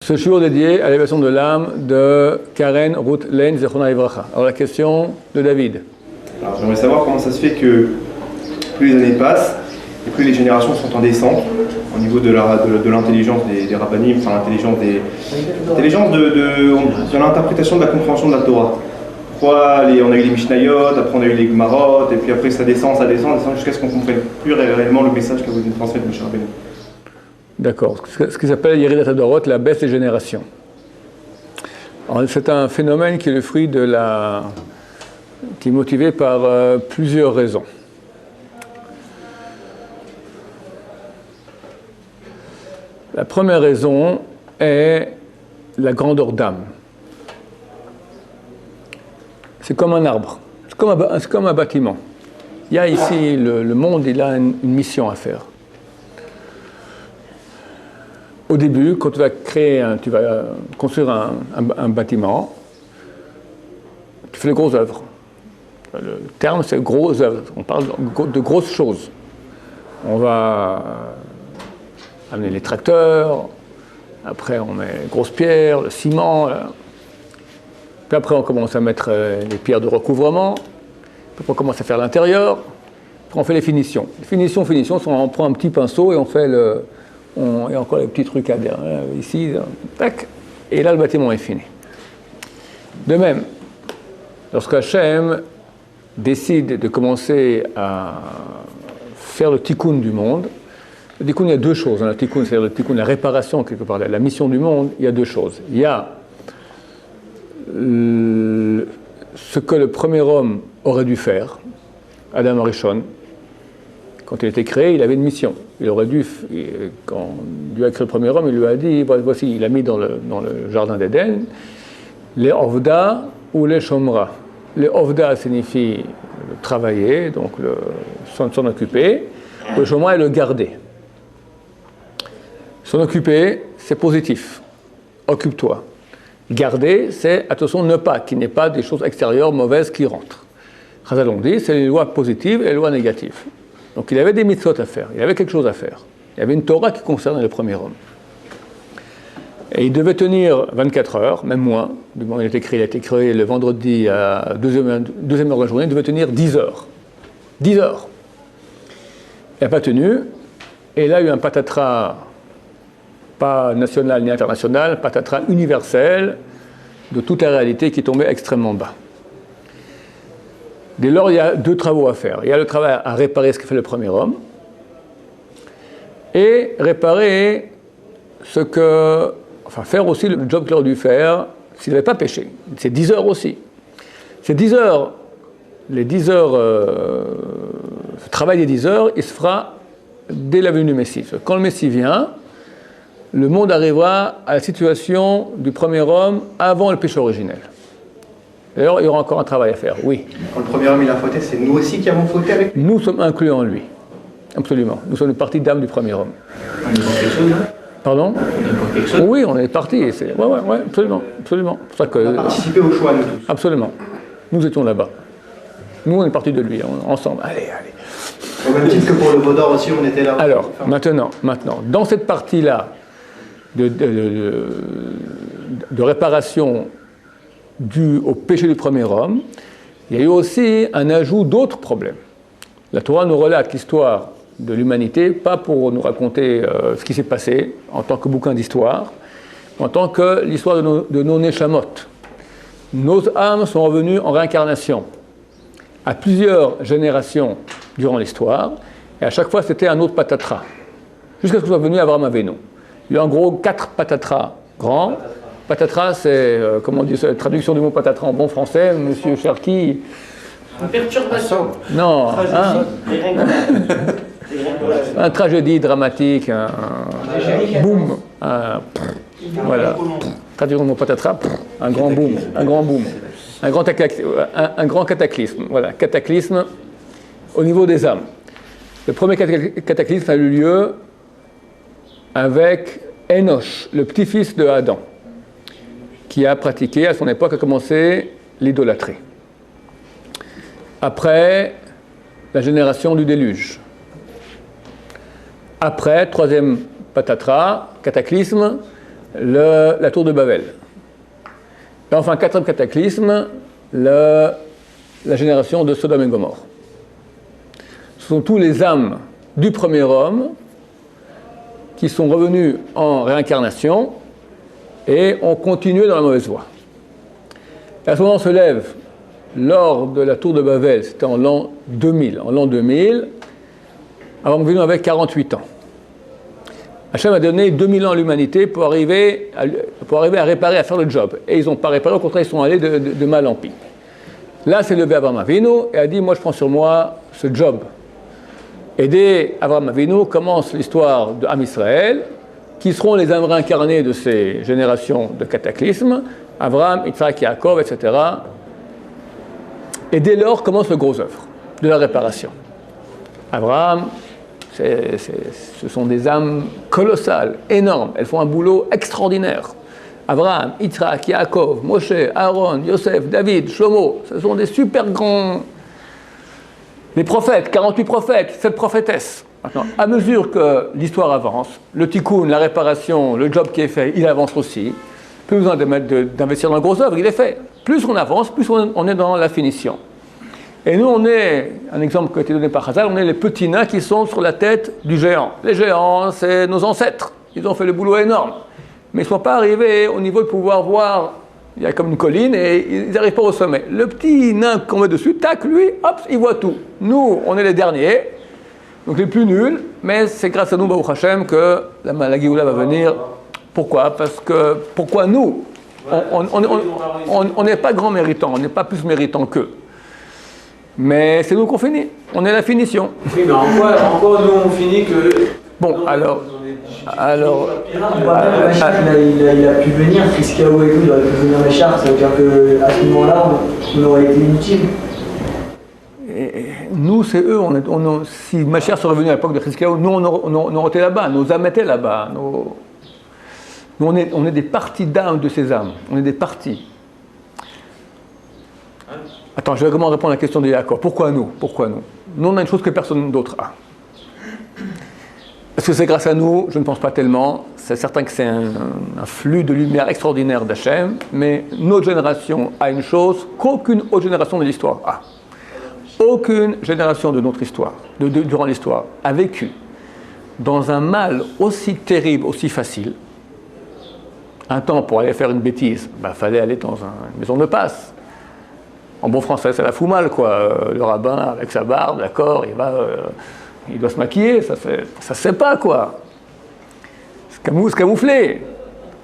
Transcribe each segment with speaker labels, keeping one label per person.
Speaker 1: Ce jour dédié à l'élévation de l'âme de Karen Ruth Lane Zechona Livracha. Alors la question de David.
Speaker 2: Alors j'aimerais savoir comment ça se fait que plus les années passent et plus les générations sont en descente au niveau de l'intelligence des rabbanim, enfin l'intelligence de l'interprétation de la compréhension de la Torah. Pourquoi on a eu les Mishnayot, après on a eu les Gemarot, et puis après ça descend jusqu'à ce qu'on comprenne plus réellement le message que vous nous transmettez, M. Rabbeinu.
Speaker 1: D'accord. Ce qui s'appelle Yeridat Hadorot, la baisse des générations. C'est un phénomène qui est le fruit qui est motivé par plusieurs raisons. La première raison est la grandeur d'âme. C'est comme un arbre, c'est comme un bâtiment. Il y a ici, le monde, il a une mission à faire. Au début, quand tu vas construire un bâtiment, tu fais de grosses œuvres. Le terme, c'est grosses œuvres. On parle de grosses choses. On va amener les tracteurs, après on met les grosses pierres, le ciment, puis après on commence à mettre les pierres de recouvrement, puis on commence à faire l'intérieur, puis on fait les finitions. Les finitions, on prend un petit pinceau et on fait et encore les petits trucs à dire, ici, tac, et là le bâtiment est fini. De même, lorsque Hachem décide de commencer à faire le tikkun du monde, le tikkun, il y a deux choses. Le tikkun, c'est-à-dire le tikkun, la réparation, quelque part, la mission du monde, il y a deux choses. Il y a ce que le premier homme aurait dû faire, Adam Arishon. Quand il était créé, il avait une mission. Il aurait dû, quand Dieu a créé le premier homme, il lui a dit, voici, il a mis dans le jardin d'Éden, les Ovda ou les Shomra. Les Ovda signifie travailler, donc s'en occuper, le Shomra est le garder. S'en occuper, c'est positif. Occupe-toi. Garder, c'est, attention, ne pas, qu'il n'y ait pas des choses extérieures mauvaises qui rentrent. Chazal on dit, c'est les lois positives et les lois négatives. Donc il avait des mitzvot à faire, il avait quelque chose à faire. Il y avait une Torah qui concernait le premier homme. Et il devait tenir 24 heures, même moins. Du moment où il a été créé le vendredi à 2h de la journée, il devait tenir 10 heures. 10 heures. Il n'a pas tenu. Et là, il y a eu un patatras, pas national ni international, patatras universel de toute la réalité qui tombait extrêmement bas. Dès lors, il y a deux travaux à faire. Il y a le travail à réparer ce que fait le premier homme et réparer faire aussi le job qu'il aurait dû faire s'il n'avait pas péché. C'est 10 heures aussi. Ces 10 heures, le travail des 10 heures, il se fera dès la venue du Messie. Quand le Messie vient, le monde arrivera à la situation du premier homme avant le péché originel. D'ailleurs, il y aura encore un travail à faire, oui.
Speaker 2: Quand le premier homme il a fauté, c'est nous aussi qui avons fauté avec lui.
Speaker 1: Nous sommes inclus en lui. Absolument. Nous sommes une partie d'âme du premier homme.
Speaker 2: On est pour quelque chose, là.
Speaker 1: Pardon ?
Speaker 2: On est pour quelque chose.
Speaker 1: Oui, on est partis. Oui, absolument. C'est pour ça que...
Speaker 2: On a participé au choix, nous tous.
Speaker 1: Absolument. Nous étions là-bas. Nous, on est partis de lui, ensemble. Allez.
Speaker 2: Au même titre que pour le Vaudor aussi, on était là.
Speaker 1: Alors, maintenant, dans cette partie-là de réparation dû au péché du premier homme, il y a eu aussi un ajout d'autres problèmes. La Torah nous relate l'histoire de l'humanité, pas pour nous raconter ce qui s'est passé en tant que bouquin d'histoire, mais en tant que l'histoire de nos neshamot. Nos âmes sont revenues en réincarnation à plusieurs générations durant l'histoire, et à chaque fois c'était un autre patatras, jusqu'à ce que soit venu Avraham Avinu. Il y a eu en gros 4 patatras grands. Patatras, c'est, comment on dit, la traduction du mot patatras en bon français, monsieur Cherki.
Speaker 3: Une perturbation.
Speaker 1: Non, un tragédie dramatique, un boom, voilà. Traduction du mot patatras, un grand boom, un grand cataclysme, voilà, cataclysme au niveau des âmes. Le premier cataclysme a eu lieu avec Enoch, le petit-fils de Adam, qui a pratiqué, à son époque, a commencé l'idolâtrie. Après, la génération du déluge. Après, troisième patatras, cataclysme, la tour de Babel. Et enfin, quatrième cataclysme, la génération de Sodome et Gomorrhe. Ce sont tous les âmes du premier homme qui sont revenus en réincarnation et ont continué dans la mauvaise voie. Et à ce moment, on se lève, lors de la tour de Babel, c'était en l'an 2000. En l'an 2000, Abraham Avinu avait 48 ans. Hachem a donné 2000 ans à l'humanité pour arriver à réparer, à faire le job. Et ils n'ont pas réparé, au contraire, ils sont allés de mal en pis. Là, s'est levé Abraham Avinu et a dit, moi, je prends sur moi ce job. Et dès Abraham Avinu commence l'histoire de Am Israël, qui seront les âmes réincarnées de ces générations de cataclysmes, Abraham, Yitzhak, Yaakov, etc. Et dès lors commence le gros œuvre de la réparation. Abraham, ce sont des âmes colossales, énormes, elles font un boulot extraordinaire. Abraham, Yitzhak, Yaakov, Moshe, Aaron, Yosef, David, Shlomo, ce sont des super grands... Les prophètes, 48 prophètes, 7 prophétesses. Maintenant, à mesure que l'histoire avance, le tikkun, la réparation, le job qui est fait, il avance aussi. Plus besoin d'investir dans la grosse œuvre, il est fait. Plus on avance, plus on est dans la finition. Et nous, on est, un exemple qui a été donné par Chazal, on est les petits nains qui sont sur la tête du géant. Les géants, c'est nos ancêtres. Ils ont fait le boulot énorme. Mais ils ne sont pas arrivés au niveau de pouvoir voir. Il y a comme une colline et ils n'arrivent pas au sommet. Le petit nain qu'on met dessus, tac, lui, hop, il voit tout. Nous, on est les derniers, donc les plus nuls, mais c'est grâce à nous, Baruch Hashem, que la Géoula va venir. Pourquoi ? Parce que, pourquoi nous ? On n'est pas grands méritants, on n'est pas plus méritants qu'eux. Mais c'est nous qu'on finit, on est la finition.
Speaker 4: Oui, mais en quoi nous on finit que...
Speaker 1: Bon, alors...
Speaker 5: Il a pu venir, Friskao et tout, il aurait pu venir les chars, ça veut dire qu'à ce moment-là, on aurait été inutile.
Speaker 1: Nous, c'est eux, si Mashiach serait venu à l'époque de Friskao, nous on aurait été là-bas, nos âmes étaient là-bas. Nous, on est des parties d'âmes de ces âmes, on est des parties. Attends, je vais comment répondre à la question de Yaakov. Pourquoi nous ? Nous, on a une chose que personne d'autre a. Est-ce que c'est grâce à nous ? Je ne pense pas tellement. C'est certain que c'est un flux de lumière extraordinaire d'Hachem, mais notre génération a une chose qu'aucune autre génération de l'histoire a. Aucune génération de notre histoire, durant l'histoire, a vécu dans un mal aussi terrible, aussi facile. Un temps, pour aller faire une bêtise, fallait aller dans une maison de passe. En bon français, ça la fout mal, quoi. Le rabbin, avec sa barbe, d'accord, il doit se maquiller, ça se fait pas, quoi. Se camoufler.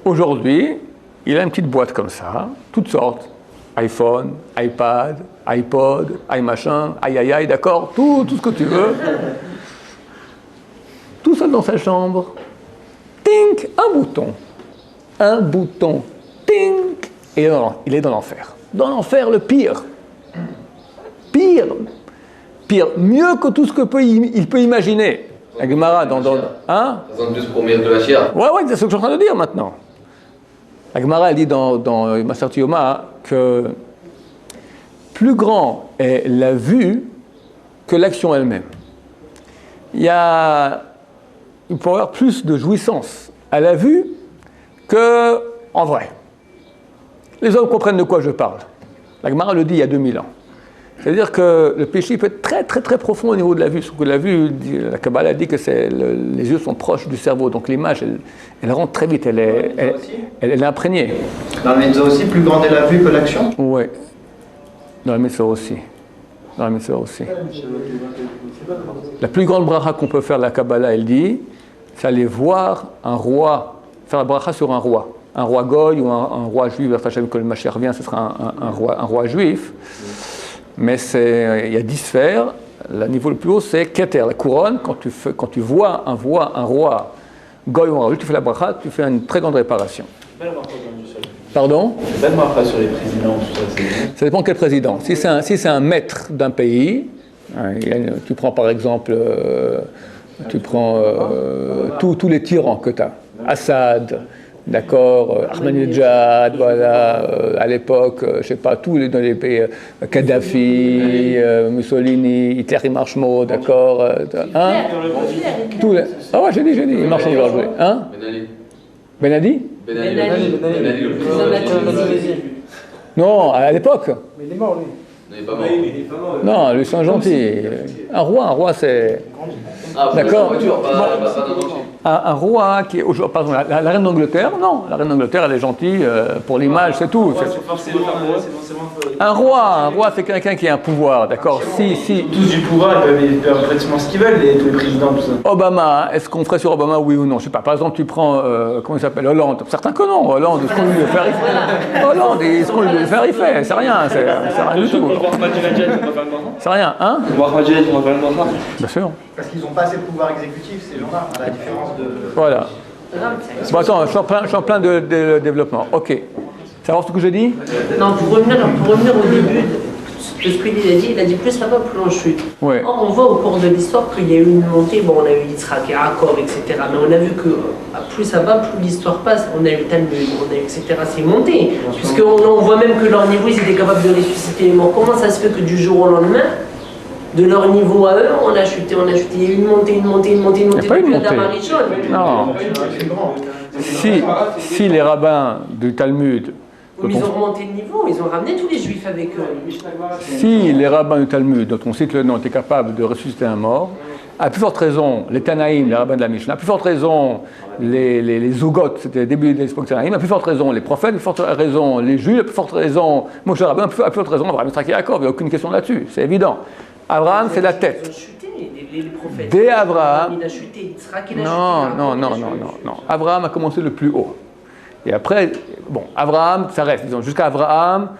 Speaker 1: Aujourd'hui, il a une petite boîte comme ça, toutes sortes. iPhone, iPad, iPod, iMachin, aïe, d'accord, tout ce que tu veux. Tout seul dans sa chambre. Tink, un bouton. Tink, et il est dans l'enfer. Dans l'enfer, le pire. Pire, mieux que tout ce qu'il peut imaginer. La Gemara hein?
Speaker 6: Ça sent plus pour mérite de la chia.
Speaker 1: Ouais, c'est ce que je suis en train de dire maintenant. La Gemara, elle dit dans Maseret Yoma que plus grand est la vue que l'action elle-même. Il peut y avoir plus de jouissance à la vue qu'en vrai. Les hommes comprennent de quoi je parle. La Gemara le dit il y a 2000 ans. C'est-à-dire que le péché peut être très très très profond au niveau de la vue. Sauf que la vue, la Kabbalah dit que les yeux sont proches du cerveau, donc l'image, elle rentre très vite, elle est imprégnée.
Speaker 7: Dans la Mitzvah aussi, plus grande est la vue que l'action ?
Speaker 1: Oui, dans la Mitzvah aussi. La plus grande bracha qu'on peut faire de la Kabbalah, elle dit, c'est aller voir un roi, faire la bracha sur un roi goy ou un roi juif, vers Hachem, que le Mashiach revient, ce sera un roi juif. Mais il y a 10 sphères. Le niveau le plus haut, c'est Keter, la couronne. Quand tu vois un roi goy ou un roi juif, tu fais la bracha, tu fais une très grande réparation. Pardon ?
Speaker 4: Belle bracha sur les présidents, tout ça.
Speaker 1: Ça dépend quel président. Si c'est un maître d'un pays, tu prends par exemple, tous les tyrans que tu as. Assad, d'accord, Ahmadinejad, voilà, à l'époque, je sais pas, tous les pays, Kadhafi, Mussolini, Hitler, il marche mot, d'accord, tous les... Ah ouais, j'ai dit, il marche mot, hein?
Speaker 6: Ben Ali.
Speaker 4: Ben Ali, le président de la Tunisie.
Speaker 1: Non, à l'époque.
Speaker 5: Mais il est mort, lui.
Speaker 4: Il n'est pas mort.
Speaker 1: Non, lui, c'est un gentil. Un roi, c'est.
Speaker 4: Ah,
Speaker 1: D'accord.
Speaker 4: voiture, pas dans le
Speaker 1: Un roi qui est aujourd'hui. Pardon, la reine d'Angleterre, non. La reine d'Angleterre, elle est gentille pour l'image, c'est tout. Un roi, c'est quelqu'un qui a un pouvoir, d'accord. Si.
Speaker 6: Tous du pouvoir, ils peuvent pratiquement ce qu'ils veulent, tous les présidents, tout ça.
Speaker 1: Obama, est-ce qu'on ferait sur Obama, oui ou non? Je sais pas. Par exemple, tu prends, comment il s'appelle, Hollande. Certains que non. Hollande, ce qu'on lui veut faire, il fait. Hollande, ce qu'on lui veut faire, il fait. C'est rien, c'est rien du tout. C'est rien, hein? Bien sûr.
Speaker 7: Parce qu'ils n'ont pas assez de pouvoir exécutif, ces gens-là, à la différence de...
Speaker 1: Voilà. Bon, attends, je suis en plein de développement. Ok. Savoir ce que je dis?
Speaker 3: Non, pour revenir au début de ce qu'il a dit plus ça va, plus on chute.
Speaker 1: Ouais.
Speaker 3: Or, on voit au cours de l'histoire qu'il y a eu une montée, bon, on a eu Yitzhak et Yaakov, etc. Mais on a vu que plus ça va, plus l'histoire passe. On a eu Talmud, on a eu, etc. C'est monté. Puisqu'on voit même que leur niveau, ils étaient capables de ressusciter les morts. Comment ça se fait que du jour au lendemain, de leur niveau à eux, on a chuté. Il y a eu une montée depuis Adam Arishon.
Speaker 1: Non. Si les rabbins du Talmud.
Speaker 3: Mais ils ont remonté le niveau, ils ont ramené tous les juifs avec eux.
Speaker 1: Si les rabbins du Talmud, dont on cite le nom, étaient capables de ressusciter un mort, à plus forte raison, les Tanaïm, les rabbins de la Mishnah, à plus forte raison, les Zogot, c'était le début de l'époque Tanaïm, à plus forte raison, les prophètes, à plus forte raison, les Juifs, à plus forte raison, Moshe Rabbeinu, à plus forte raison, Abraham, Yitzhak et Yaakov, il n'y a aucune question là-dessus, c'est évident. Abraham, c'est la tête.
Speaker 3: Ils ont chuté, les prophètes.
Speaker 1: Dès Abraham.
Speaker 3: Il a chuté, Yitzhak, il a chuté.
Speaker 1: Non. Abraham a commencé le plus haut. Et après, bon, Abraham, ça reste, disons, jusqu'à Abraham,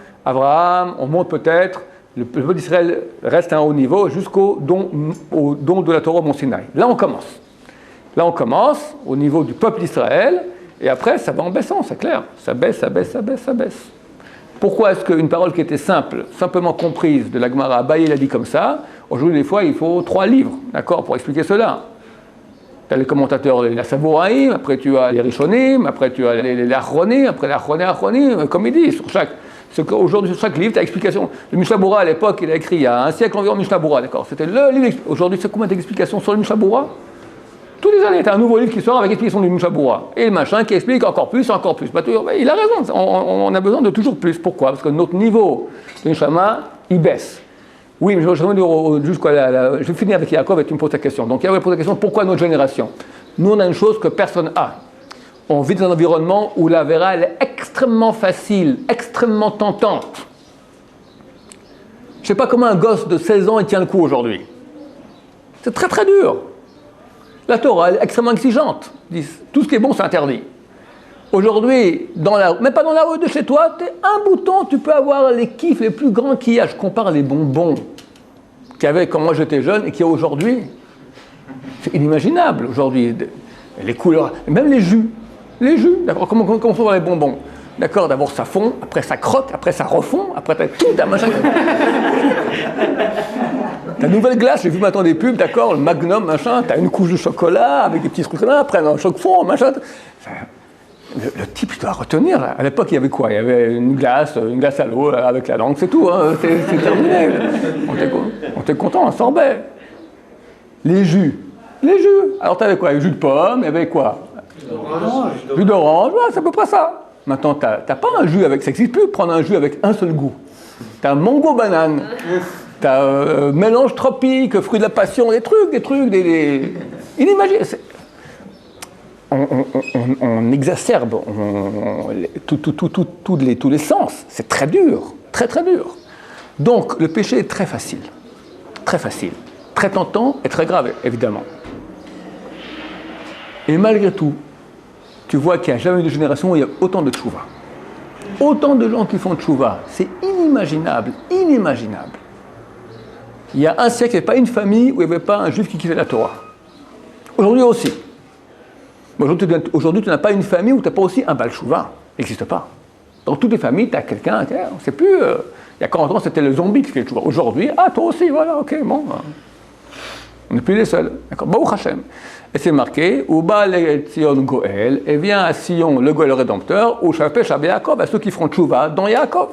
Speaker 1: on monte peut-être, le peuple d'Israël reste à un haut niveau jusqu'au don de la Torah au Mont Sinaï. Là, on commence au niveau du peuple d'Israël, et après, ça va en baissant, c'est clair. Ça baisse. Pourquoi est-ce qu'une parole qui était simple, simplement comprise de la Gemara, Abaye l'a dit comme ça, aujourd'hui, des fois, il faut 3 livres, d'accord, pour expliquer cela. Tu as les commentateurs, les Sabouraïm, après tu as les Rishonim, après tu as les Achronim, après les Achronim, comme il dit, aujourd'hui, sur chaque livre, tu as explication. Le Mishnah Bura, à l'époque, il a écrit il y a un siècle environ Mishnah Bura, d'accord. C'était le livre. Aujourd'hui, c'est combien d'explications sur le Mishnah Bura? Tous les années, tu as un nouveau livre qui sort avec explication du Mishnah Bura. Et le machin qui explique encore plus. Bah, il a raison, on a besoin de toujours plus. Pourquoi? Parce que notre niveau de Neshama, il baisse. Oui, mais je vais finir avec Yaakov et tu me poses ta question. Donc Yaakov pose la question, pourquoi notre génération? Nous, on a une chose que personne n'a. On vit dans un environnement où la vera, elle est extrêmement facile, extrêmement tentante. Je ne sais pas comment un gosse de 16 ans il tient le coup aujourd'hui. C'est très très dur. La Torah, elle est extrêmement exigeante. Tout ce qui est bon, c'est interdit. Aujourd'hui, même pas dans la rue de chez toi, un bouton, tu peux avoir les kiffs les plus grands qu'il y a. Je compare les bonbons qu'il y avait quand moi j'étais jeune et qu'il y a aujourd'hui. C'est inimaginable aujourd'hui. Les couleurs, même les jus. D'accord, comment on voit les bonbons? D'accord, d'abord ça fond, après ça croque, après ça refond, après t'as tout, t'as machin. T'as une nouvelle glace, j'ai vu maintenant des pubs, d'accord, le Magnum, machin, t'as une couche de chocolat avec des petits trucs là, après un choc fond, machin. Le type, il doit retenir. Là. À l'époque, il y avait quoi? Il y avait une glace à l'eau avec la langue, c'est tout. Hein, c'est terminé. On était content, un sorbet. Les jus. Alors, tu avais quoi? Le jus de pomme, il y avait quoi? Jus d'orange, ouais, c'est à peu près ça. Maintenant, tu n'as pas un jus avec. Ça n'existe plus, prendre un jus avec un seul goût. Tu as un mango banane. Tu as mélange tropique, fruit de la passion, des trucs, inimaginable. On exacerbe tous les sens. C'est très dur, très très dur. Donc le péché est très facile, très tentant et très grave, évidemment. Et malgré tout, tu vois qu'il n'y a jamais eu de génération où il y a autant de tchouva. Autant de gens qui font tchouva, c'est inimaginable. Il y a un siècle, il n'y avait pas une famille où il n'y avait pas un juif qui kiffait la Torah. Aujourd'hui aussi. Aujourd'hui, tu n'as pas une famille où tu n'as pas aussi un Baal Tshuva. Il n'existe pas. Dans toutes les familles, tu as quelqu'un, on ne sait plus. Il y a 40 ans, c'était le zombie qui fait le Tshuva. Aujourd'hui, toi aussi, voilà, ok, bon. On n'est plus les seuls. D'accord, Baruch Hashem. Et c'est marqué, Uba le Tzion Goel, et vient à Sion le Goel le Rédempteur, ou Shafé Shabé Yaakov, à ceux qui feront Tshuva dans Yaakov.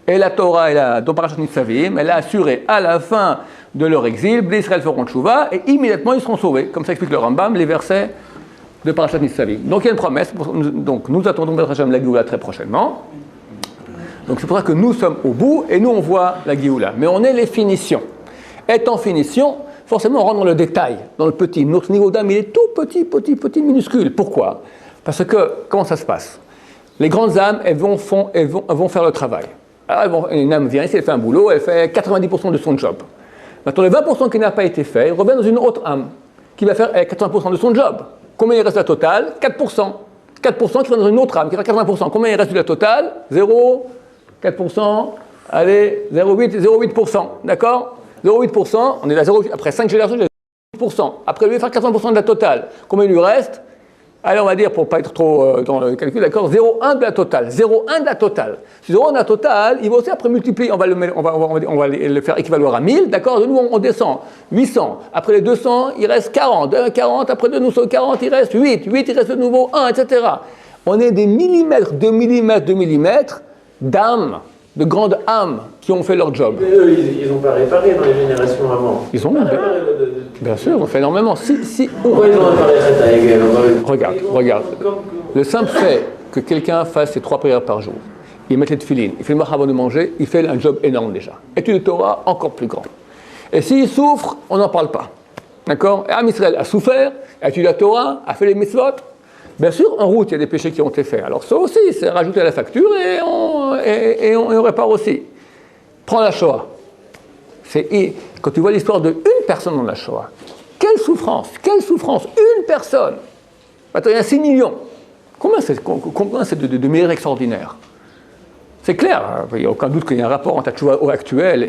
Speaker 1: Et la Torah, dans Parashat Nitzavim, elle a assuré à la fin de leur exil, les Israël feront Tshuva, et immédiatement ils seront sauvés. Comme ça explique le Rambam, les versets de Parashat Nitzavim. Donc il y a une promesse, donc nous attendons Bezrat Hashem la Géoula très prochainement. Donc c'est pour ça que nous sommes au bout et nous on voit la Géoula. Mais on est les finitions. Étant finition, forcément on rentre dans le détail, dans le petit. Notre niveau d'âme il est tout petit, minuscule. Pourquoi? Parce que, comment ça se passe? Les grandes âmes, elles vont faire le travail. Alors une âme vient ici, elle fait un boulot, elle fait 90% de son job. Maintenant les 20% qui n'a pas été fait, il revient dans une autre âme qui va faire 80% de son job. Combien il reste de la totale? 4%. 4% qui va dans une autre âme qui fait 80%. Combien il reste de la totale? 0, 4%, allez, 0,8%. D'accord? 0,8%, on est à 0, après 5 générations, il est à 0,8%. Après, lui, il va faire 80% de la totale. Combien il lui reste? Allez, on va dire, pour ne pas être trop dans le calcul, d'accord, 0,1 de la totale. 0,1 de la totale. Si 0,1 de la totale, il va aussi après multiplier, on va le faire équivaloir à 1000, d'accord? De nouveau, on descend. 800. Après les 200, il reste 40. 40, après de nouveau 40, il reste 8. 8, il reste de nouveau 1, etc. On est des millimètres, de millimètres d'âmes, de grandes âmes qui ont fait leur job.
Speaker 8: Mais eux, ils n'ont pas réparé dans les générations avant.
Speaker 1: Ils ont bien sûr, on fait énormément.
Speaker 8: Pourquoi ils ont réparé ça Hegel?
Speaker 1: Regarde. Le simple fait que quelqu'un fasse ses 3 prières par jour, il met les tefilines, il fait le avant de manger, il fait un job énorme déjà. Étude de Torah, encore plus grand. Et s'il souffre, on n'en parle pas. D'accord? Et Am Israël a souffert, a étudié la Torah, a fait les mitzvot. Bien sûr, en route, il y a des péchés qui ont été faits. Alors ça aussi, c'est rajouté à la facture et on répare aussi. Prends la Shoah. Quand tu vois l'histoire d'une personne dans la Shoah, quelle souffrance, une personne. Attends, il y a 6 millions. Combien c'est de mérites extraordinaires? C'est clair, il n'y a aucun doute qu'il y a un rapport entre la Shoah actuelle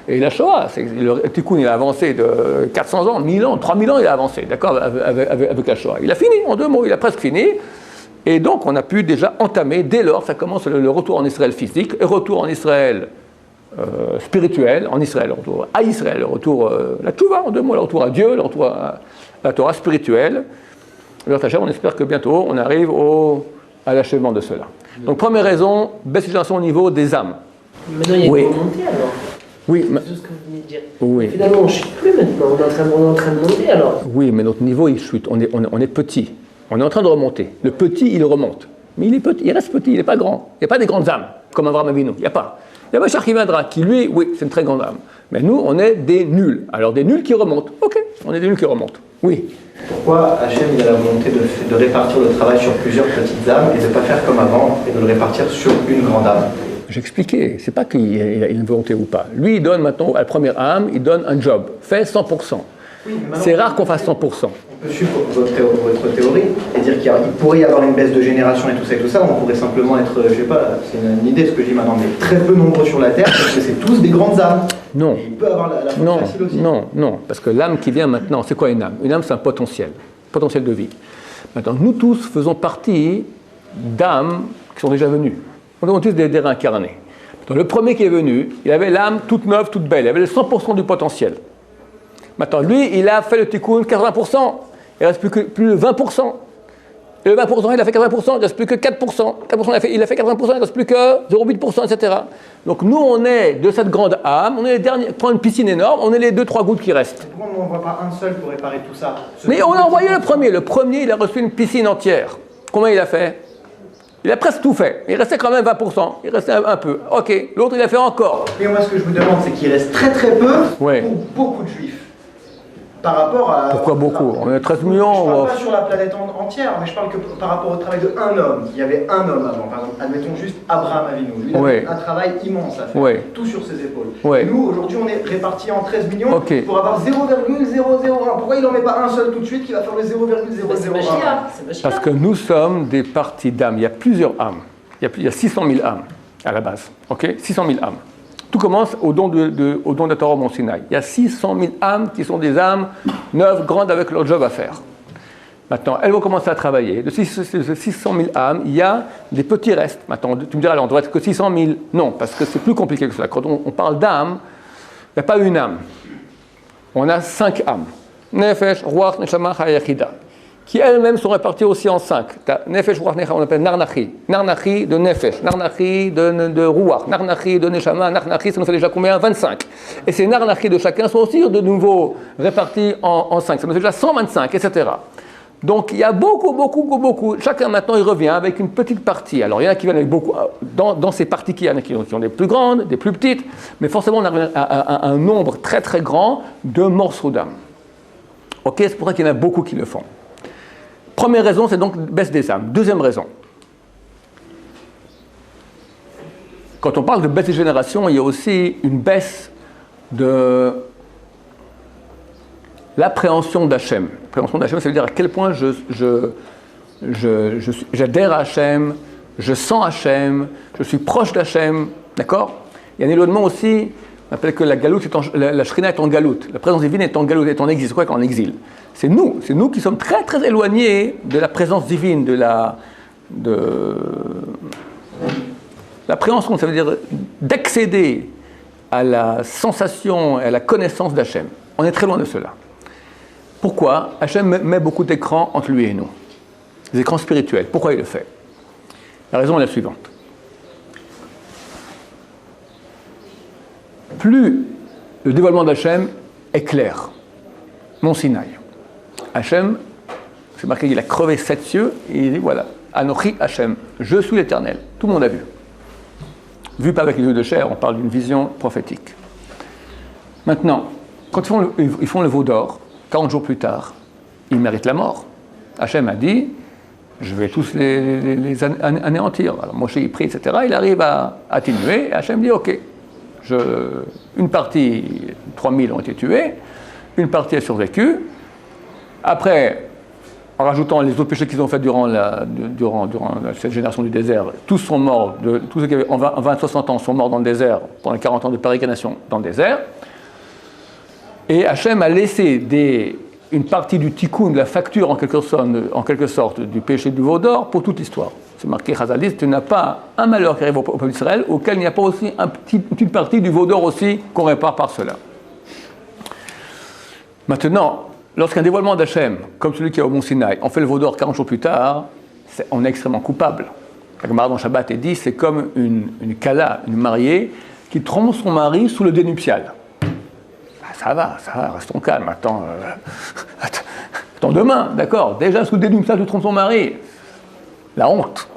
Speaker 1: et la Shoah. Le Tikkun, il a avancé de 400 ans, 1000 ans, 3000 ans, il a avancé, d'accord, avec la Shoah. Il a fini, en 2 mots, il a presque fini. Et donc, on a pu déjà entamer, dès lors, ça commence le retour en Israël physique, le retour en Israël spirituel, en Israël, le retour à Israël, le retour, la Tchouva, en 2 mots, le retour à Dieu, le retour à la Torah spirituelle. On espère que bientôt, on arrive à l'achèvement de cela. Donc, première raison, baisse de génération au niveau des âmes.
Speaker 3: Maintenant, il y a une montée alors.
Speaker 1: Oui,
Speaker 3: c'est tout ce que vous venez de dire.
Speaker 1: Oui.
Speaker 3: Finalement, on ne chute plus maintenant, on est en train de monter alors.
Speaker 1: Oui, mais notre niveau, il chute. On est petit. On est en train de remonter. Le petit, il remonte. Mais il est petit, il reste petit, il n'est pas grand. Il n'y a pas des grandes âmes, comme Avraham Avinu. Il n'y a pas. Il y a Machar qui viendra, qui lui, oui, c'est une très grande âme. Mais nous, on est des nuls. Alors, des nuls qui remontent. Ok, on est des nuls qui remontent. Oui.
Speaker 7: Pourquoi Hachem il a la volonté de répartir le travail sur plusieurs petites âmes et de ne pas faire comme avant et de le répartir sur une grande âme?
Speaker 1: J'ai expliqué, c'est pas qu'il a une volonté ou pas. Lui, il donne maintenant à la première âme, il donne un job, fait 100%. Oui, c'est rare qu'on fasse 100%.
Speaker 7: On peut suivre votre théorie et dire qu'il pourrait y avoir une baisse de génération et tout ça, on pourrait simplement être, je sais pas, c'est une idée ce que je dis maintenant, mais très peu nombreux sur la Terre parce que c'est tous des grandes âmes.
Speaker 1: Non.
Speaker 7: Et il peut avoir la faute facile aussi.
Speaker 1: Non, parce que l'âme qui vient maintenant, c'est quoi une âme? Une âme, c'est un potentiel de vie. Maintenant, nous tous faisons partie d'âmes qui sont déjà venues. On est tous des réincarnés. Maintenant, le premier qui est venu, il avait l'âme toute neuve, toute belle, il avait le 100% du potentiel. Maintenant, lui, il a fait le tikkun 80%, il ne reste plus de 20%. Et le 20%, il a fait 80%, il ne reste plus que 4%. 4% il a fait 80%, il ne reste plus que 0,8%, etc. Donc nous, on est de cette grande âme, on est les derniers, prend une piscine énorme, on est les 2-3 gouttes qui restent.
Speaker 7: Pourquoi on n'envoie pas un seul pour réparer tout ça?
Speaker 1: Mais on a envoyé le premier. Le premier, il a reçu une piscine entière. Combien il a fait? Il a presque tout fait. Il restait quand même 20%. Il restait un peu. Ok. L'autre, il a fait encore.
Speaker 7: Et moi, ce que je vous demande, c'est qu'il reste très peu
Speaker 1: Oui.
Speaker 7: pour beaucoup de juifs. Par rapport à...
Speaker 1: Pourquoi beaucoup? On est 13 millions.
Speaker 7: Je ne parle pas sur la planète entière, mais je parle que par rapport au travail d'un homme. Il y avait un homme avant, par exemple, admettons juste Abraham Avinu. Lui, il avait un travail immense à faire, tout sur ses épaules. Nous, aujourd'hui, on est répartis en 13 millions pour avoir 0,001. Pourquoi il n'en met pas un seul tout de suite qui va faire le 0,001?
Speaker 1: Parce que nous sommes des parties d'âmes. Il y a plusieurs âmes. Il y a 600 000 âmes à la base. Ok, 600 000 âmes. Tout commence au don de la Torah au Mont Sinaï. Il y a 600 000 âmes qui sont des âmes neuves, grandes, avec leur job à faire. Maintenant, elles vont commencer à travailler. De ces 600 000 âmes, il y a des petits restes. Maintenant, tu me diras, alors, on doit être que 600 000. Non, parce que c'est plus compliqué que cela. Quand on parle d'âme, il n'y a pas une âme. On a 5 âmes. Nefesh, Ruach, Neshama, Hayachida. Qui elles-mêmes sont réparties aussi en 5. Nefesh, Ruach, Neshama, on appelle Narnachi. Narnachi de Nefesh, Narnachi de Ruach, Narnachi de Neshama, Narnachi, ça nous fait déjà combien? 25. Et ces Narnachi de chacun sont aussi de nouveau répartis en 5. Ça nous fait déjà 125, etc. Donc il y a beaucoup. Chacun maintenant il revient avec une petite partie. Alors il y en a qui viennent avec beaucoup. Dans ces parties, il y en a qui ont des plus grandes, des plus petites, mais forcément on arrive à un nombre très très grand de morceaux d'âme. Ok, c'est pour ça qu'il y en a beaucoup qui le font. Première raison, c'est donc baisse des âmes. Deuxième raison. Quand on parle de baisse des générations, il y a aussi une baisse de l'appréhension d'Hachem. L'appréhension d'Hachem, ça veut dire à quel point j'adhère à Hachem, je sens Hachem, je suis proche d'Hachem, d'accord? Il y a un éloignement aussi, on appelle que la galoute, la shrina est en galoute, la présence divine est en galoute, est en exil. C'est quoi qu'en exil? C'est nous qui sommes très très éloignés de la présence divine, de l'appréhension, ça veut dire d'accéder à la sensation et à la connaissance d'Hachem. On est très loin de cela. Pourquoi? Hachem met beaucoup d'écrans entre lui et nous. Des écrans spirituels. Pourquoi il le fait? La raison est la suivante. Plus le dévoilement d'Hachem est clair, Mont Sinaï. Hachem, c'est marqué qu'il a crevé 7 cieux, et il dit voilà, Anochi Hachem, je suis l'Éternel. Tout le monde a vu. Vu pas avec les yeux de chair, on parle d'une vision prophétique. Maintenant, quand ils font le veau d'or, 40 jours plus tard, ils méritent la mort. Hachem a dit, je vais tous les anéantir. Alors Moshe il prie, etc. Il arrive à atténuer, et Hachem dit, ok, une partie, 3000 ont été tués, une partie a survécu. Après, en rajoutant les autres péchés qu'ils ont fait durant cette génération du désert, tous sont morts, tous ceux qui avaient en 20-60 ans sont morts dans le désert, pendant 40 ans de pérégrination dans le désert. Et Hachem a laissé une partie du tikkun, de la facture en quelque sorte, du péché du veau d'or pour toute l'histoire. C'est marqué Chazal, tu n'as pas un malheur qui arrive au peuple d'Israël auquel il n'y a pas aussi une petite partie du veau d'or aussi qu'on répare par cela. Maintenant, lorsqu'un dévoilement d'Hachem, comme celui qui est au Mont Sinaï, on fait le veau d'or 40 jours plus tard, on est extrêmement coupable. La Gemara dans Shabbat est dit, c'est comme une kala, une mariée, qui trompe son mari sous le dénuptial. Ça va, restons calmes, attends demain, d'accord, déjà sous le dénuptial tu trompes ton mari. La honte.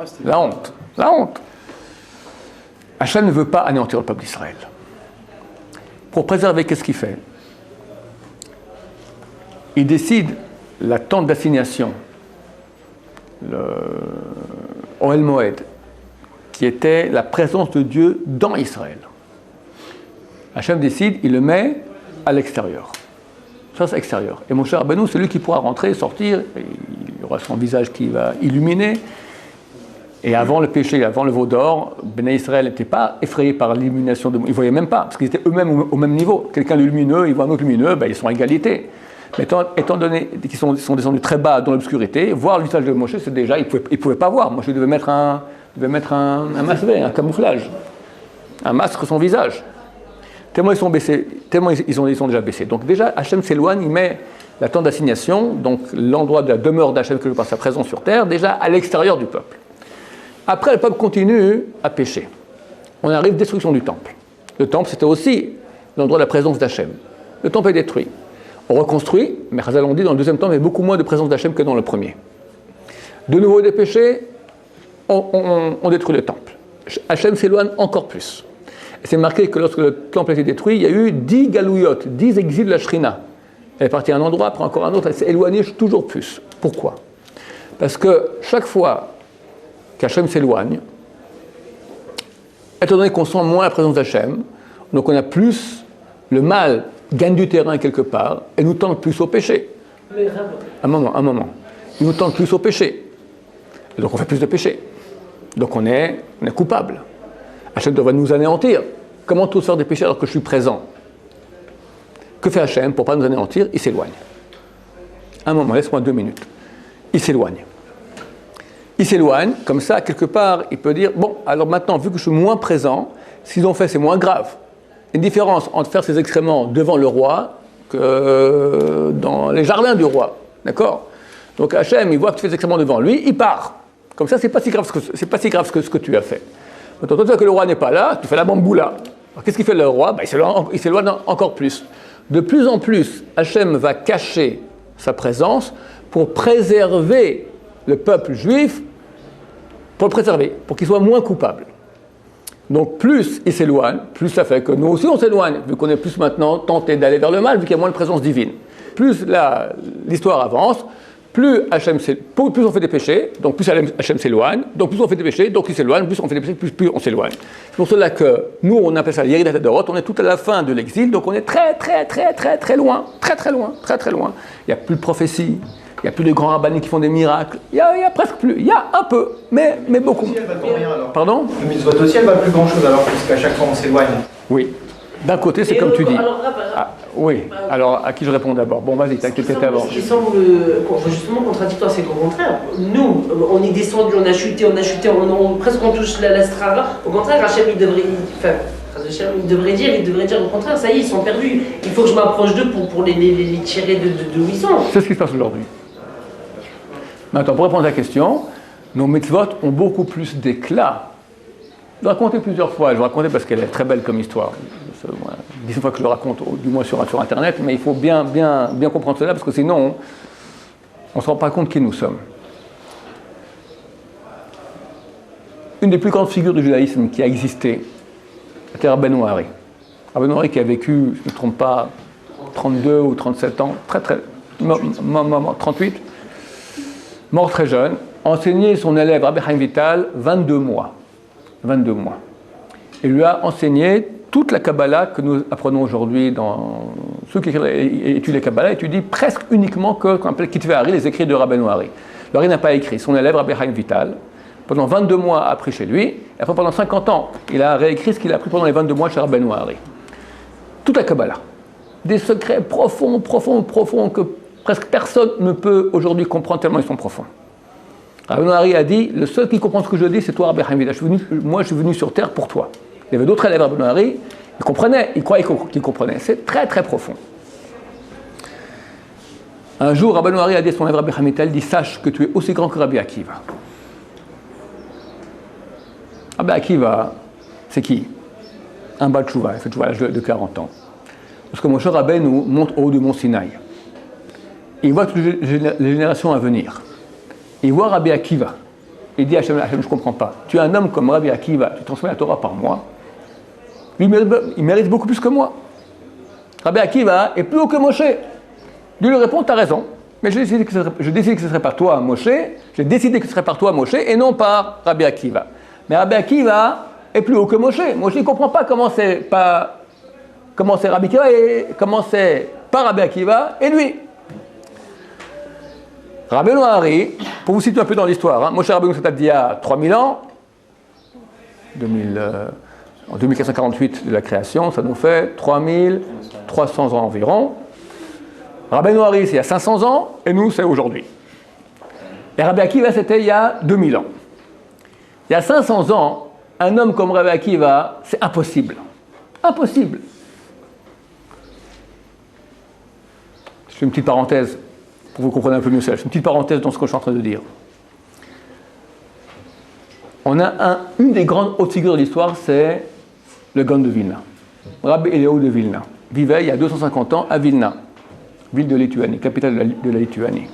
Speaker 1: Hachem ne veut pas anéantir le peuple d'Israël. Pour préserver, qu'est-ce qu'il fait? Il décide la tente d'assignation, le Ohel Moed, qui était la présence de Dieu dans Israël. Hachem décide, il le met à l'extérieur. Ça, c'est extérieur. Et Moshe Rabbeinu, c'est lui qui pourra rentrer, sortir, il aura son visage qui va illuminer. Et avant le péché, avant le veau d'or, Béné Israël n'était pas effrayé par l'illumination de... Ils ne voyaient même pas, parce qu'ils étaient eux-mêmes au même niveau. Quelqu'un de lumineux, il voit un autre lumineux, ils sont à égalité. Mais étant donné qu'ils sont descendus très bas dans l'obscurité, voir le visage de Moshe, c'est déjà, ils ne pouvaient pas voir. Moshe devait mettre un masvé, un camouflage, un masque sur son visage. Tellement ils sont baissés, tellement ils sont déjà baissés. Donc déjà, Hachem s'éloigne, il met la tente d'assignation, donc l'endroit de la demeure d'Hachem que par sa présence sur terre, déjà à l'extérieur du peuple. Après, le peuple continue à pécher. On arrive à la destruction du temple. Le temple, c'était aussi l'endroit de la présence d'Hachem. Le temple est détruit. On reconstruit, mais Chazal on dit dans le deuxième temple, il y a beaucoup moins de présence d'Hachem que dans le premier. De nouveau des péchés, on détruit le temple. Hachem s'éloigne encore plus. Et c'est marqué que lorsque le temple a été détruit, il y a eu 10 galouyot, 10 exils de la Shrina. Elle est partie à un endroit, après encore un autre, elle s'est éloignée toujours plus. Pourquoi? Parce que chaque fois qu'Hachem s'éloigne, étant donné qu'on sent moins la présence d'Hachem, donc on a plus, le mal gagne du terrain quelque part et nous tente plus au péché. Un moment. Il nous tente plus au péché. Et donc on fait plus de péché. Donc on est coupable. Hachem devrait nous anéantir. Comment tous faire des péchés alors que je suis présent? Que fait Hachem pour ne pas nous anéantir? Il s'éloigne. Un moment, laisse-moi 2 minutes. Il s'éloigne. Comme ça, quelque part, il peut dire, bon, alors maintenant, vu que je suis moins présent, ce qu'ils ont fait, c'est moins grave. Une différence entre faire ses excréments devant le roi que dans les jardins du roi. D'accord? Donc Hachem, il voit que tu fais des excréments devant lui, il part. Comme ça, c'est pas si grave ce que tu as fait. Maintenant, toi, tu vois que le roi n'est pas là, tu fais la bamboula. Alors, qu'est-ce qu'il fait le roi? Il s'éloigne encore plus. De plus en plus, Hachem va cacher sa présence pour préserver le peuple juif, pour le préserver, pour qu'il soit moins coupable. Donc plus il s'éloigne, plus ça fait que nous aussi on s'éloigne, vu qu'on est plus maintenant tenté d'aller vers le mal, vu qu'il y a moins de présence divine. Plus l'histoire avance, plus on fait des péchés, donc plus Hachem s'éloigne, donc plus on fait des péchés, donc il s'éloigne, plus on fait des péchés, plus on s'éloigne. C'est pour cela que nous, on appelle ça l'Yeridat Hadorot, on est tout à la fin de l'exil, donc on est très loin. Il n'y a plus de prophétie, il n'y a plus de grands rabbins qui font des miracles, il y a presque plus, il y a un peu, mais beaucoup.
Speaker 7: Le mitzvot aussi, elle va alors.
Speaker 1: Pardon ?
Speaker 7: Le mitzvot aussi, elle va plus grand chose alors, puisqu'à chaque fois on s'éloigne.
Speaker 1: Oui. D'un côté, c'est comme tu dis.
Speaker 3: Alors,
Speaker 1: oui. Alors, à qui je réponds d'abord ? Bon, vas-y, t'as peut-être avant.
Speaker 3: Ce qui semble justement contradictoire, c'est qu'au contraire, nous, on est descendu, on a chuté, presque on touche la strava. Au contraire, Hachem, il devrait dire au contraire, ça y est, ils sont perdus. Il faut que je m'approche d'eux pour les tirer de où ils sont.
Speaker 1: C'est ce qui se passe aujourd'hui. Maintenant, pour répondre à la question, nos mitzvot ont beaucoup plus d'éclat. Je vais raconter plusieurs fois, je vais raconter parce qu'elle est très belle comme histoire. 10 fois que je le raconte, du moins sur Internet, mais il faut bien comprendre cela parce que sinon, on ne se rend pas compte qui nous sommes. Une des plus grandes figures du judaïsme qui a existé, c'était Rabbeinu Hari. Rabbeinu Hari qui a vécu, je ne me trompe pas, 32 ou 37 ans, 38, mort très jeune, enseigné son élève Rabbi Chaim Vital 22 mois. Il lui a enseigné toute la Kabbalah que nous apprenons aujourd'hui dans ceux qui étudient la Kabbalah, étudient presque uniquement qu'on appelle Kitvei Hari, les écrits de Rabbeinu Hari. Le Hari n'a pas écrit, son élève Rabbi Chaim Vital, pendant 22 mois a appris chez lui, et après pendant 50 ans, il a réécrit ce qu'il a appris pendant les 22 mois chez Rabbeinu Hari. Toute la Kabbalah. Des secrets profonds que presque personne ne peut aujourd'hui comprendre tellement ils sont profonds. Rabbeinu Hari a dit, le seul qui comprend ce que je dis, c'est toi Rabbi Chaim Vital. Moi je suis venu sur terre pour toi. Il y avait d'autres élèves Rabbeinu Hari, ils comprenaient, ils croyaient qu'ils comprenaient. C'est très profond. Un jour, Rabbeinu Hari a dit à son élève Rabbi Chaim Vital, dit, sache que tu es aussi grand que Rabbi Akiva. Rabbi Akiva, c'est qui ? Un Baal Tshuva, il fait Tshuva à l'âge de 40 ans. Parce que Moshe Rabbeinu monte au haut du mont Sinaï. Il voit toutes les générations à venir. Il voit Rabbi Akiva. Il dit à Hachem, je ne comprends pas. Tu es un homme comme Rabbi Akiva, tu transmets la Torah par moi. Lui, il mérite beaucoup plus que moi. Rabbi Akiva est plus haut que Moshe. Dieu lui répond, tu as raison. Mais je décide que ce ne serait pas toi, Moshe. J'ai décidé que ce serait par toi, Moshe, et non par Rabbi Akiva. Mais Rabbi Akiva est plus haut que Moshe. Moshe ne comprend pas comment c'est Rabbi Akiva et comment c'est pas Rabbi Akiva et lui. Rabbeinu Hari, pour vous situer un peu dans l'histoire, Moshe Rabbeinu s'est dit il y a 3000 ans, en 2448 de la création, ça nous fait 3300 ans environ. Rabbeinu Hari, c'est il y a 500 ans, et nous, c'est aujourd'hui. Et Rabbi Akiva, c'était il y a 2000 ans. Il y a 500 ans, un homme comme Rabbi Akiva, c'est impossible. Impossible. Je fais une petite parenthèse pour que vous compreniez un peu mieux ça. Je fais une petite parenthèse dans ce que je suis en train de dire. On a une des grandes hautes figures de l'histoire, c'est le Gaon de Vilna. Rabbi Eliyahu de Vilna vivait il y a 250 ans à Vilna, ville de Lituanie, capitale de la Lituanie,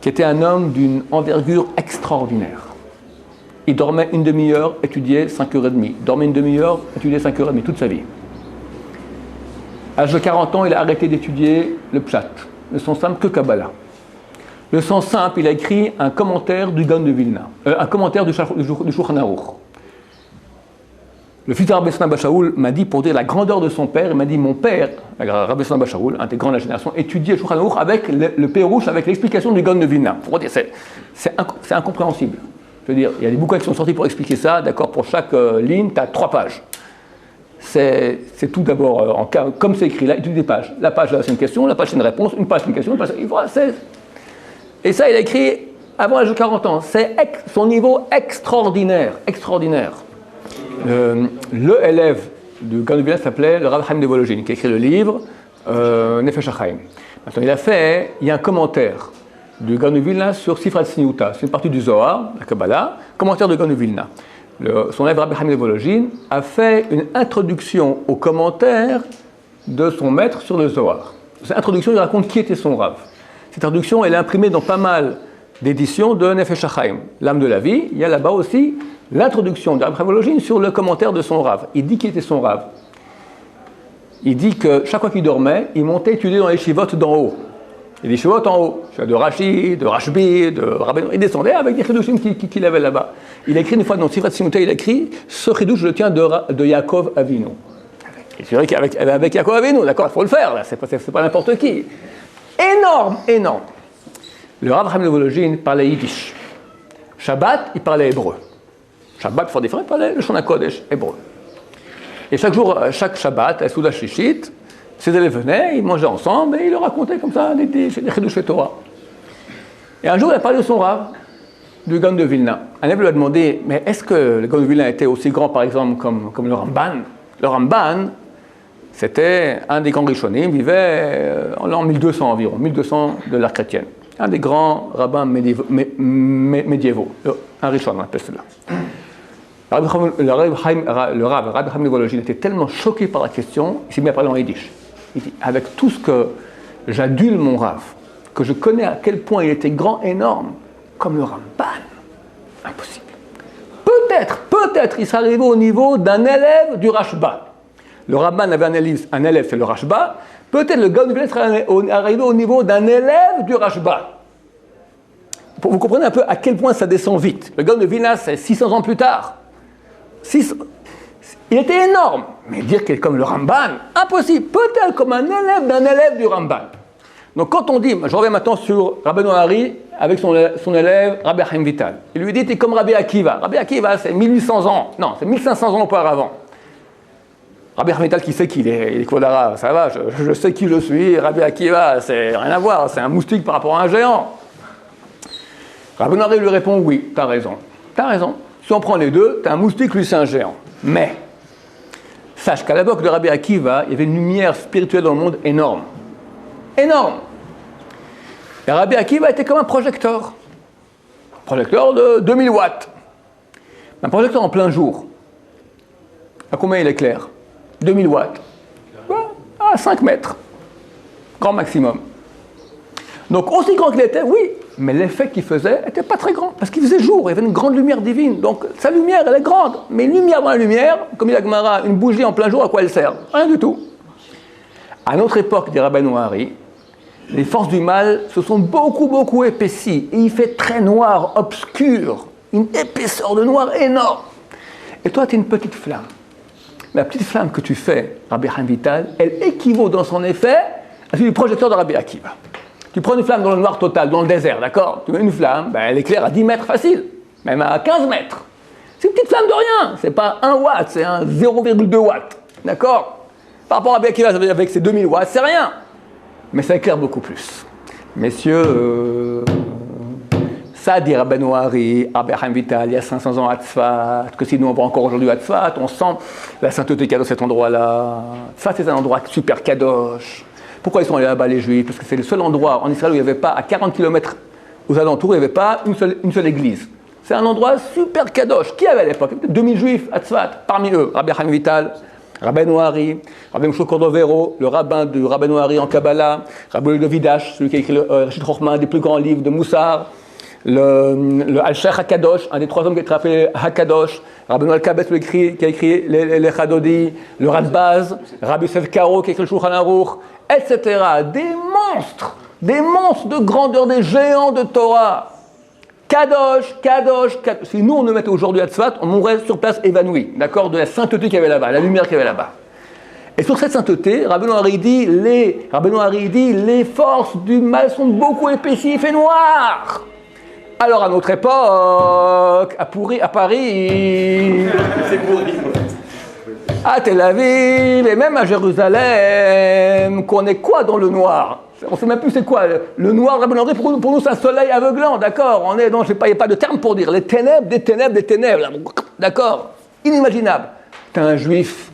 Speaker 1: qui était un homme d'une envergure extraordinaire. Il dormait une demi-heure, étudiait 5h30. Dormait une demi-heure, étudiait 5h30 toute sa vie. À l'âge de 40 ans, il a arrêté d'étudier le Pshat, le sens simple que Kabbalah. Le sens simple, il a écrit un commentaire du Gaon de Vilna, un commentaire du Shulchan Aruch. Le fils de Rabbi Yossi ben Shaul m'a dit, pour dire la grandeur de son père, il m'a dit, mon père, Rabbi Yossi ben Shaul, un des grands de la génération, étudiait le Shulchan Aruch avec le Pérouche, avec l'explication du Gaon de Vilna. Pour dire, c'est incompréhensible. Je veux dire, il y a des bouquins qui sont sortis pour expliquer ça, d'accord, pour chaque ligne, tu as 3 pages. C'est tout d'abord, comme c'est écrit là, étude des pages. La page là, c'est une question, la page c'est une réponse, une page c'est une question, une page c'est... Et ça, il a écrit avant l'âge de 40 ans. C'est son niveau extraordinaire. Le élève du Gaon de Vilna s'appelait le Rav Chaim de Volojine, qui a écrit le livre Nefesh HaChaim. Maintenant, il y a un commentaire du Gaon de Vilna sur Sifrat Tzniuta. C'est une partie du Zohar, la Kabbalah, commentaire du Gaon de Vilna. Son élève Rabbi Chaim de Volojine a fait une introduction au commentaire de son maître sur le Zohar. Cette introduction, il raconte qui était son Rav. Cette traduction, elle est imprimée dans pas mal d'éditions de Nefesh HaChaim, l'âme de la vie. Il y a là-bas aussi l'introduction de Rabbi Chaim Volojin sur le commentaire de son Rav. Il dit qu'il était son Rav. Il dit que chaque fois qu'il dormait, il montait étudier dans les shivotes d'en haut. Il y a des shivotes en haut, de Rashi, de Rashbi, de Rabbeinu. Il descendait avec des chidushim qu'il avait là-bas. Il a écrit une fois dans Sifrat Simouta, il a écrit « Ce chidush, je le tiens de Yaakov Avinu ». Et c'est vrai qu'avec Yaakov Avinu, d'accord, il faut le faire, là, c'est pas n'importe qui. Énorme, énorme. Le Rav Chaim Volojin parlait yiddish. Shabbat, il parlait hébreu. Shabbat, pour différent, il parlait le Shon HaKodesh, hébreu. Et chaque jour, chaque Shabbat, à Souda Shishit, ses élèves venaient, ils mangeaient ensemble et ils leur racontaient comme ça des Chidushei Torah. Et un jour, il a parlé de son Rav, du Gaon de Vilna. Un élève lui a demandé, mais est-ce que le Gaon de Vilna était aussi grand, par exemple, comme le Ramban? Le Ramban, c'était un des grands Rishonim, vivait en l'an 1200 environ, 1200 de l'ère chrétienne. Un des grands rabbins médiévaux. Un Rishon, on appelle cela. Le Rav Chaim Volojin était tellement choqué par la question, il s'est mis à parler en yiddish. Il dit, avec tout ce que j'adule mon Rav, que je connais à quel point il était grand, énorme, comme le Ramban, impossible. Peut-être, il serait arrivé au niveau d'un élève du Rashba. Le Ramban avait un élève, c'est le Rashba. Peut-être le Gaon de Vilna serait arrivé au niveau d'un élève du Rashba. Vous comprenez un peu à quel point ça descend vite. Le Gaon de Vilna, c'est 600 ans plus tard. Il était énorme. Mais dire qu'il est comme le Ramban, impossible. Peut-être comme un élève d'un élève du Ramban. Donc quand on dit, je reviens maintenant sur Rabbeinu Hari avec son élève Rabbi Chaim Vital. Il lui dit, t'es comme Rabbi Akiva. Rabbi Akiva, c'est 1800 ans. Non, c'est 1500 ans auparavant. Rabbi Chaim Vital, qui sait qu'il est, il est Kvodara, ça va, je sais qui je suis. Rabbi Akiva, c'est rien à voir, c'est un moustique par rapport à un géant. Rabbeinu Hari lui répond, oui, t'as raison. Si on prend les deux, t'as un moustique, lui c'est un géant. Mais, sache qu'à l'époque de Rabbi Akiva, il y avait une lumière spirituelle dans le monde énorme. Énorme. Et Rabbi Akiva était comme un projecteur. Projecteur de 2000 watts. Un projecteur en plein jour. À combien il éclaire? 2000 watts. À 5 mètres. Grand maximum. Donc aussi grand qu'il était, oui, mais l'effet qu'il faisait n'était pas très grand, parce qu'il faisait jour, il y avait une grande lumière divine, donc sa lumière, elle est grande, mais une lumière dans la lumière, comme dit la Gemara, une bougie en plein jour, à quoi elle sert? Rien du tout. À notre époque, dit Rabbeinu Hari, les forces du mal se sont beaucoup épaissies, et il fait très noir, obscur, une épaisseur de noir énorme. Et toi, tu es une petite flamme. La petite flamme que tu fais, Rabbi Chaim Vital, elle équivaut dans son effet à celui du projecteur de Rabbi Akiva. Tu prends une flamme dans le noir total, dans le désert, d'accord? Tu mets une flamme, elle éclaire à 10 mètres facile, même à 15 mètres. C'est une petite flamme de rien, c'est pas 1 watt, c'est un 0,2 watt, d'accord? Par rapport à Rabbi Akiva avec ses 2000 watts, c'est rien. Mais ça éclaire beaucoup plus. Messieurs, ça dit Rabbeinu Hari, Rabbi Chaim Vital, il y a 500 ans à Tzfat, que si nous on va encore aujourd'hui à Tzfat, on sent la sainteté qu'il y a dans cet endroit-là. Tzfat, c'est un endroit super kadosh. Pourquoi ils sont allés là-bas, les Juifs? Parce que c'est le seul endroit en Israël où il n'y avait pas, à 40 km aux alentours, il n'y avait pas une seule église. C'est un endroit super kadosh. Qui avait à l'époque? 2000 Juifs à Tzfat, parmi eux, Rabbi Chaim Vital, Rabbeinu Hari, Rabbi Moshe Cordovero, le rabbin de Rabbeinu Hari en Kabbalah, Rabbi Davidash, celui qui a écrit le Rashid Chochma, un des plus grands livres de Moussar, le Al-Sheikh HaKadosh, un des 3 hommes qui a été appelé HaKadosh, Rabbeinu Al-Kabet, qui a écrit les Chadodi, le Radbaz, Rabbi Yosef Karo, qui a écrit le Shulchan Aruch, etc. Des monstres de grandeur, des géants de Torah. Kadosh. Si nous on nous mettait aujourd'hui à Tzfat, on mourrait sur place évanoui, d'accord, de la sainteté qu'il y avait là-bas, la lumière qu'il y avait là-bas. Et sur cette sainteté, Rabbeinu Hari dit, les forces du mal sont beaucoup épaissies, il fait noir. Alors à notre époque, à Paris,
Speaker 2: C'est pourri.
Speaker 1: à Tel Aviv et même à Jérusalem, qu'on est quoi dans le noir? On ne sait même plus c'est quoi. Le noir, pour nous c'est un soleil aveuglant, d'accord? On est dans, il n'y a pas de terme pour dire, les ténèbres, des ténèbres, là, d'accord? Inimaginable. T'es un juif.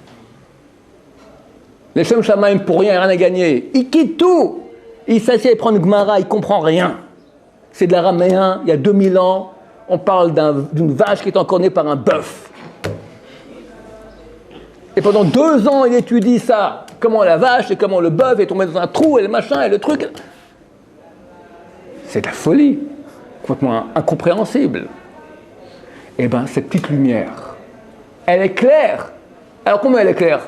Speaker 1: Les Shem Shamaim pour rien, rien à gagner. Il quitte tout. Il s'assied, il prend une Gemara, il comprend rien. C'est de l'araméen, il y a 2000 ans, on parle d'une vache qui est encore née par un bœuf. Et pendant 2 ans, il étudie ça. Comment la vache et comment le bœuf est tombé dans un trou et le machin et le truc. c'est de la folie, complètement incompréhensible. Eh bien, cette petite lumière, elle est claire. Alors comment elle est claire?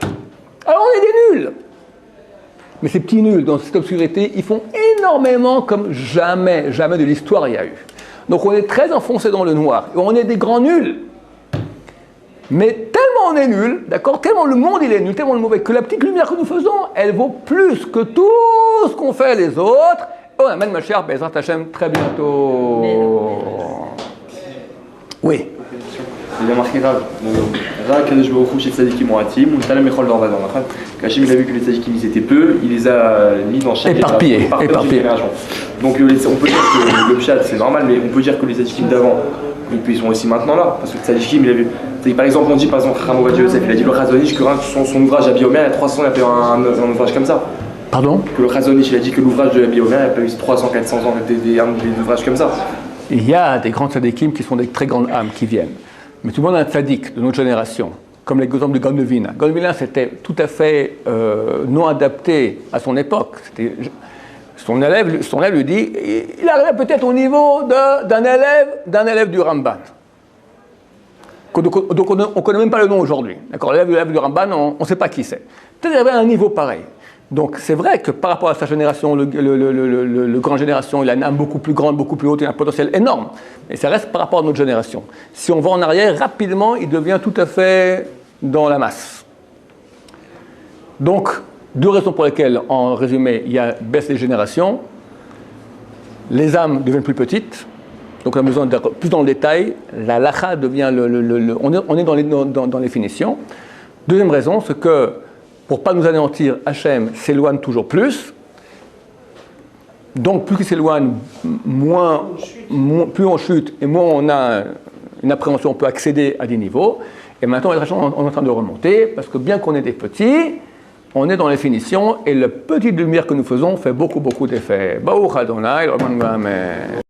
Speaker 1: Alors on est des nuls. Mais ces petits nuls, dans cette obscurité, ils font énormément comme jamais de l'histoire il y a eu. Donc on est très enfoncé dans le noir. Et on est des grands nuls. Mais tellement on est nuls, d'accord, tellement le monde il est nul, tellement le mauvais, que la petite lumière que nous faisons, elle vaut plus que tout ce qu'ont fait les autres. On amène ma chère Bezrat Hashem très bientôt. Oui.
Speaker 2: Il a marqué Rav. Rav, Kadosh Baruch Hu, chez Tzadikim Moatim, ou Talem Echol Dorvadon. Hachem, il a vu que les Tzadikim ils étaient peu, il les a mis dans chaque
Speaker 1: éparpillés.
Speaker 2: Donc on peut dire que le Pshat c'est normal, mais on peut dire que les Tzadikim d'avant, ils sont aussi maintenant là. Parce que le Tzadikim, il a vu. Par exemple, on dit par exemple, Chacham Ovadia Yosef, il a dit le Chazonish que son ouvrage à Biomer, il y a 300, il a fait un ouvrage comme ça.
Speaker 1: Pardon? Que
Speaker 2: le Chazonish, il a dit que l'ouvrage de la Biomer, il a pas eu 300, 400 ans, des ouvrages comme ça.
Speaker 1: Il y a des grands tzadikim qui sont des très grandes âmes qui viennent. Mais tout le monde a un tzadik de notre génération, comme l'exemple de Gaon de Vilna. Gaon de Vilna, c'était tout à fait non adapté à son époque. Son élève lui dit, il arrive peut-être au niveau d'un élève du Ramban. Donc on ne connaît même pas le nom aujourd'hui. D'accord, l'élève du Ramban, on ne sait pas qui c'est. Peut-être qu'il avait un niveau pareil. Donc c'est vrai que par rapport à sa génération, le grand génération, il a une âme beaucoup plus grande, beaucoup plus haute, il a un potentiel énorme. Et ça reste par rapport à notre génération. Si on va en arrière, rapidement, il devient tout à fait dans la masse. Donc, deux raisons pour lesquelles, en résumé, il y a baisse des générations. Les âmes deviennent plus petites, donc on a besoin d'être plus dans le détail. La lacha devient on est dans les finitions. Deuxième raison, c'est que pour ne pas nous anéantir, Hachem s'éloigne toujours plus. Donc, plus il s'éloigne, plus on chute et moins on a une appréhension, on peut accéder à des niveaux. Et maintenant, on est en train de remonter, parce que bien qu'on ait des petits, on est dans les finitions et la petite lumière que nous faisons fait beaucoup d'effets. Baruch Adonai, Amen.